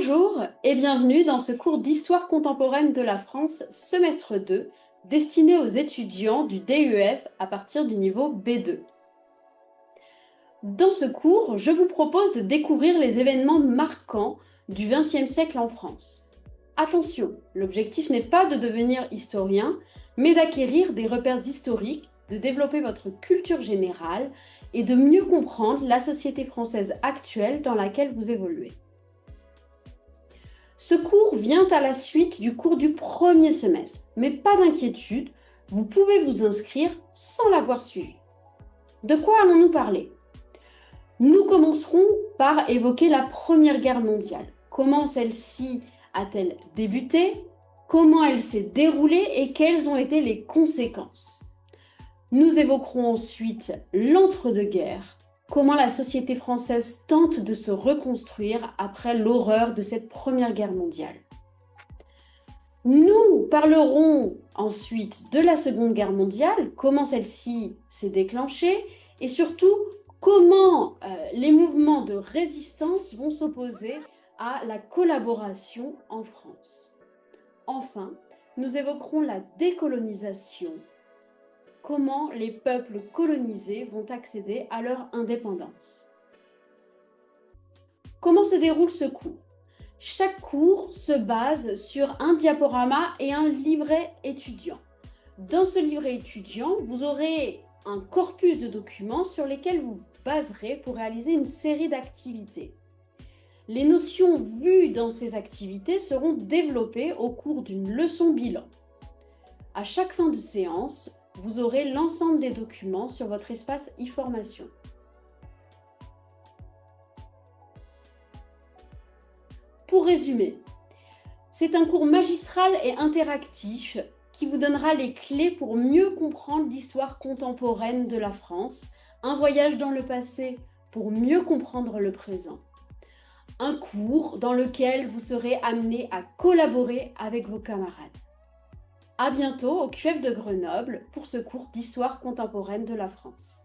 Bonjour et bienvenue dans ce cours d'Histoire contemporaine de la France, semestre 2, destiné aux étudiants du DUF à partir du niveau B2. Dans ce cours, je vous propose de découvrir les événements marquants du XXe siècle en France. Attention, l'objectif n'est pas de devenir historien, mais d'acquérir des repères historiques, de développer votre culture générale et de mieux comprendre la société française actuelle dans laquelle vous évoluez. Ce cours vient à la suite du cours du premier semestre, mais pas d'inquiétude, vous pouvez vous inscrire sans l'avoir suivi. De quoi allons-nous parler? Nous commencerons par évoquer la Première Guerre mondiale. Comment celle-ci a-t-elle débuté? Comment elle s'est déroulée et quelles ont été les conséquences? Nous évoquerons ensuite l'entre-deux-guerres. Comment la société française tente de se reconstruire après l'horreur de cette Première Guerre mondiale. Nous parlerons ensuite de la Seconde Guerre mondiale, comment celle-ci s'est déclenchée et surtout comment les mouvements de résistance vont s'opposer à la collaboration en France. Enfin, nous évoquerons la décolonisation. Comment les peuples colonisés vont accéder à leur indépendance. Comment se déroule ce cours? Chaque cours se base sur un diaporama et un livret étudiant. Dans ce livret étudiant, vous aurez un corpus de documents sur lesquels vous vous baserez pour réaliser une série d'activités. Les notions vues dans ces activités seront développées au cours d'une leçon bilan. À chaque fin de séance, vous aurez l'ensemble des documents sur votre espace e-formation. Pour résumer, c'est un cours magistral et interactif qui vous donnera les clés pour mieux comprendre l'histoire contemporaine de la France, un voyage dans le passé pour mieux comprendre le présent. Un cours dans lequel vous serez amené à collaborer avec vos camarades. À bientôt au QF de Grenoble pour ce cours d'histoire contemporaine de la France.